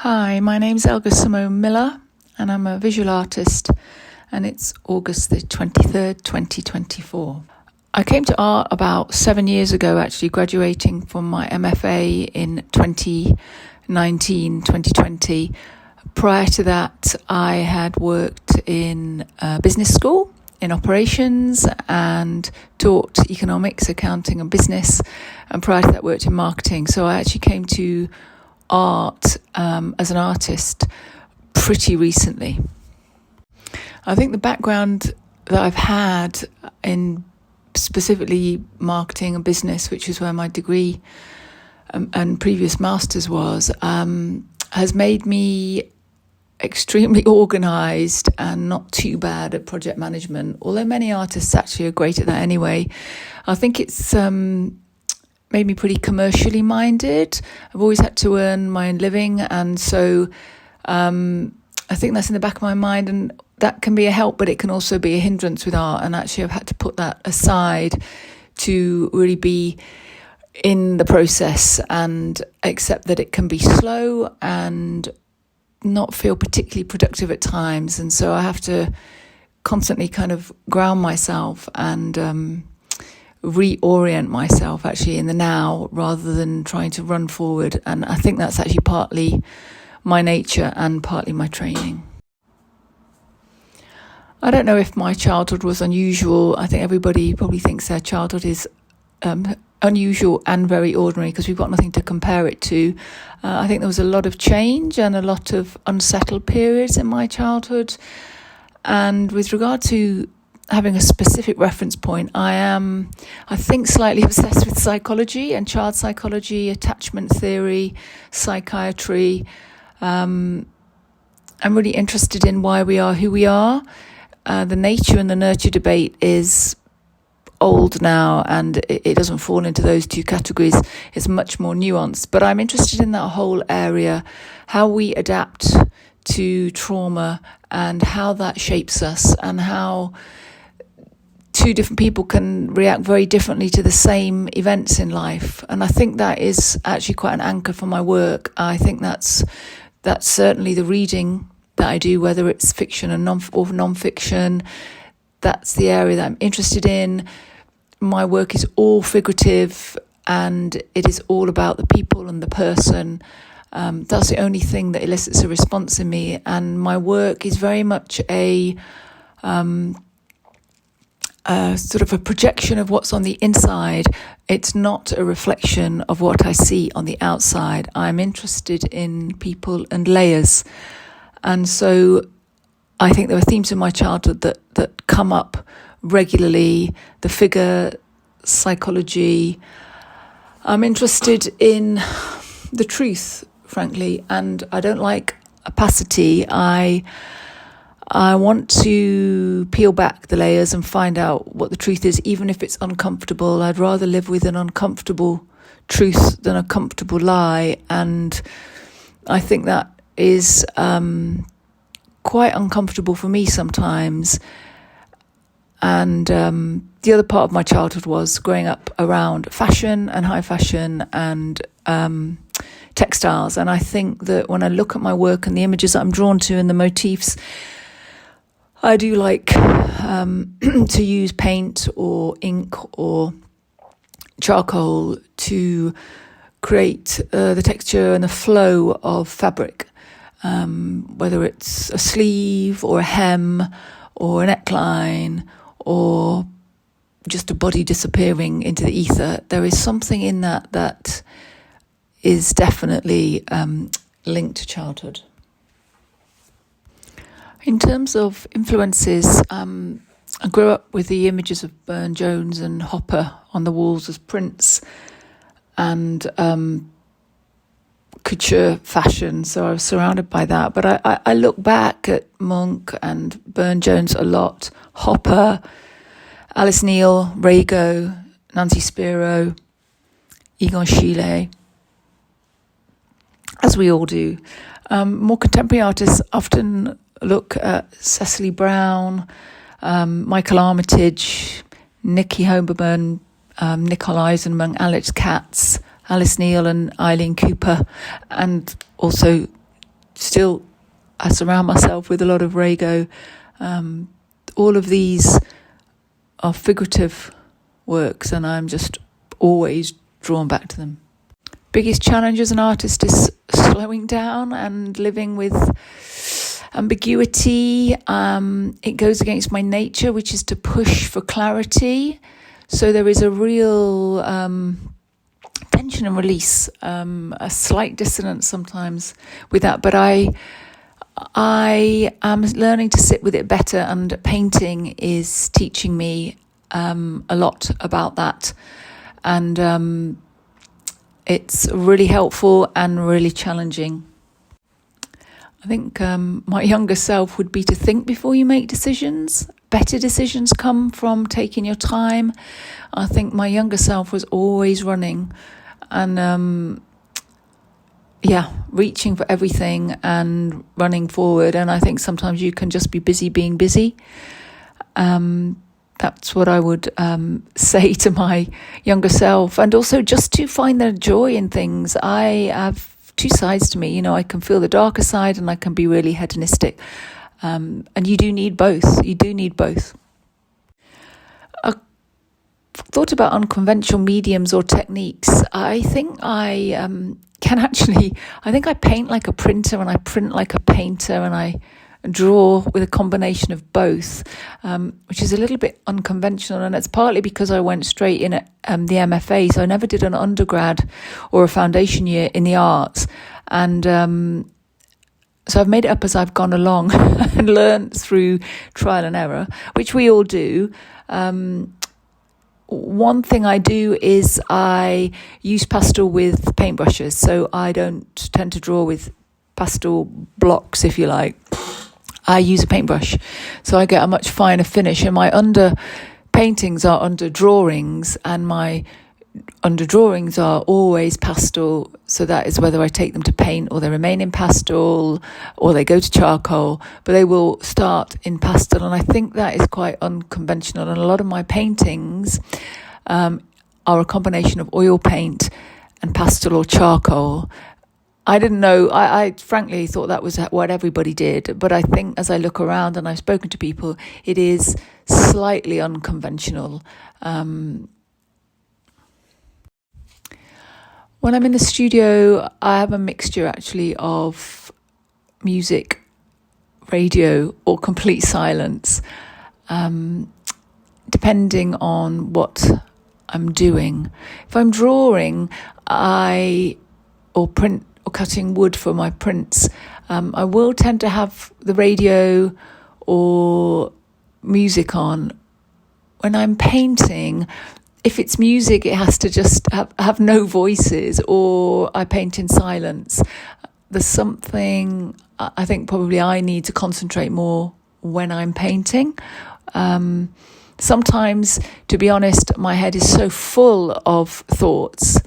Hi, my name's Simone Miller, and I'm a visual artist, and it's August the 23rd, 2024. I came to art about 7 years ago, actually graduating from my MFA in 2020. Prior to that, I had worked in business school in operations and taught economics, accounting and business, and prior to that worked in marketing. So I actually came to art as an artist pretty recently. I think the background that I've had in specifically marketing and business, which is where my degree and previous master's was, has made me extremely organised and not too bad at project management, although many artists actually are great at that anyway. I think it's made me pretty commercially minded. I've always had to earn my own living, and so I think that's in the back of my mind, and that can be a help, but it can also be a hindrance with art. And actually I've had to put that aside to really be in the process and accept that it can be slow and not feel particularly productive at times. And so I have to constantly kind of ground myself and reorient myself actually in the now rather than trying to run forward. And I think that's actually partly my nature and partly my training. I don't know if my childhood was unusual. I think everybody probably thinks their childhood is unusual and very ordinary because we've got nothing to compare it to. I think there was a lot of change and a lot of unsettled periods in my childhood. And with regard to having a specific reference point, I think, slightly obsessed with psychology and child psychology, attachment theory, psychiatry. I'm really interested in why we are who we are. The nature and the nurture debate is old now, and it doesn't fall into those two categories. It's much more nuanced, but I'm interested in that whole area, how we adapt to trauma and how that shapes us, and how two different people can react very differently to the same events in life. And I think that is actually quite an anchor for my work. I think that's certainly the reading that I do, whether it's fiction or non-fiction. That's the area that I'm interested in. My work is all figurative, and it is all about the people and the person. That's the only thing that elicits a response in me. And my work is very much a sort of a projection of what's on the inside. It's not a reflection of what I see on the outside. I'm interested in people and layers. And so I think there were themes in my childhood that come up regularly. The figure, psychology. I'm interested in the truth, frankly, and I don't like opacity. I want to peel back the layers and find out what the truth is, even if it's uncomfortable. I'd rather live with an uncomfortable truth than a comfortable lie. And I think that is quite uncomfortable for me sometimes. And the other part of my childhood was growing up around fashion and high fashion and textiles. And I think that when I look at my work and the images that I'm drawn to and the motifs, I do like to use paint or ink or charcoal to create the texture and the flow of fabric, whether it's a sleeve or a hem or a neckline or just a body disappearing into the ether. There is something in that is definitely linked to childhood. In terms of influences, I grew up with the images of Burne-Jones and Hopper on the walls as prints and couture fashion, so I was surrounded by that. But I look back at Monk and Burne-Jones a lot, Hopper, Alice Neal, Rago, Nancy Spiro, Egon Schiele, as we all do. More contemporary artists often look at Cecily Brown, Michael Armitage, Nikki Hoberman, Nicole Eisenman, Alex Katz, Alice Neal and Eileen Cooper, and also still, I surround myself with a lot of Rego. All of these are figurative works, and I'm just always drawn back to them. Biggest challenge as an artist is slowing down and living with ambiguity. It goes against my nature, which is to push for clarity. So there is a real tension and release, a slight dissonance sometimes with that. But I am learning to sit with it better, and painting is teaching me a lot about that. And it's really helpful and really challenging. I think my younger self would be to think before you make decisions. Better decisions come from taking your time. I think my younger self was always running and reaching for everything and running forward. And I think sometimes you can just be busy being busy. That's what I would say to my younger self. And also just to find the joy in things. I have two sides to me. You know, I can feel the darker side and I can be really hedonistic. And you do need both. You do need both. I thought about unconventional mediums or techniques. I think I I paint like a printer and I print like a painter and I draw with a combination of both, which is a little bit unconventional, and it's partly because I went straight in at the MFA, so I never did an undergrad or a foundation year in the arts, and so I've made it up as I've gone along and learned through trial and error, which we all do. One thing I do is I use pastel with paintbrushes, so I don't tend to draw with pastel blocks, if you like. I use a paintbrush, so I get a much finer finish, and my under paintings are under drawings, and my under drawings are always pastel, so that is whether I take them to paint or they remain in pastel or they go to charcoal, but they will start in pastel, and I think that is quite unconventional. And a lot of my paintings are a combination of oil paint and pastel or charcoal. I didn't know, I frankly thought that was what everybody did, but I think as I look around and I've spoken to people, it is slightly unconventional. When I'm in the studio, I have a mixture actually of music, radio, or complete silence, depending on what I'm doing. If I'm drawing, or print or cutting wood for my prints, I will tend to have the radio or music on. When I'm painting, if it's music, it has to just have no voices, or I paint in silence. There's something I think probably I need to concentrate more when I'm painting. Sometimes, to be honest, my head is so full of thoughts,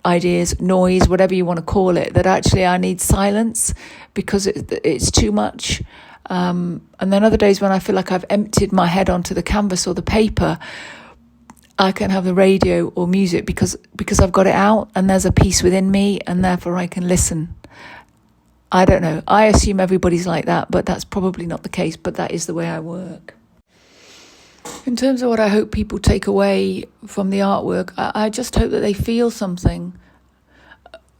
ideas, noise, whatever you want to call it, that actually I need silence because it's too much. And then other days when I feel like I've emptied my head onto the canvas or the paper, I can have the radio or music because I've got it out and there's a piece within me, and therefore I can listen. I don't know. I assume everybody's like that, but that's probably not the case, but that is the way I work. In terms of what I hope people take away from the artwork, I just hope that they feel something.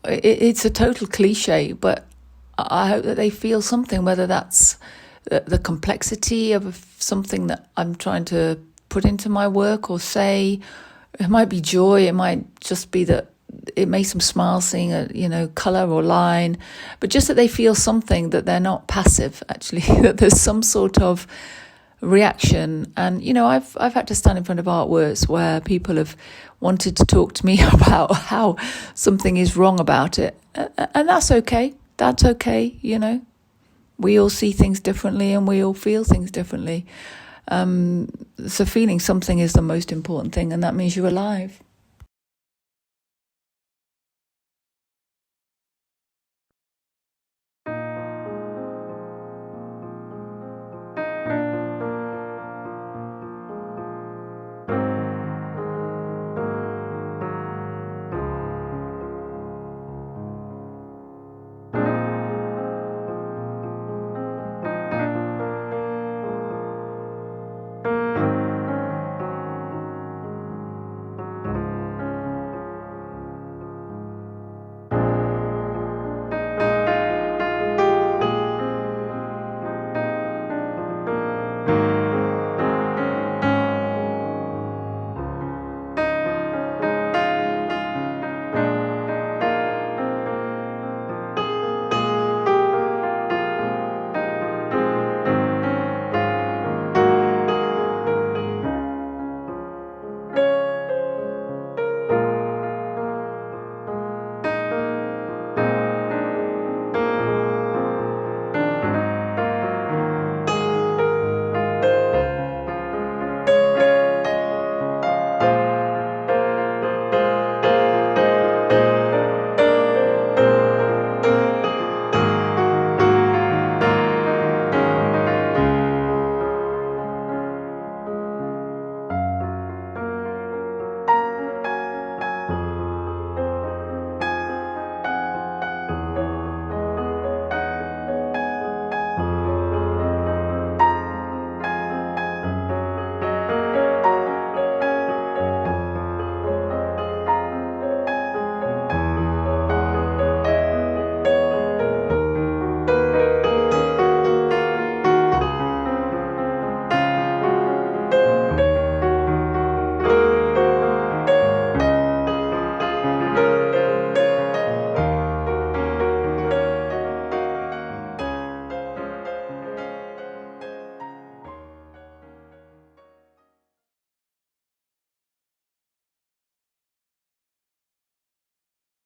It's a total cliche, but I hope that they feel something, whether that's the complexity of something that I'm trying to put into my work or say. It might be joy, it might just be that it makes them smile seeing a colour or line, but just that they feel something, that they're not passive actually, that there's some sort of reaction. And I've had to stand in front of artworks where people have wanted to talk to me about how something is wrong about it, and that's okay. We all see things differently and we all feel things differently. So feeling something is the most important thing, and that means you're alive.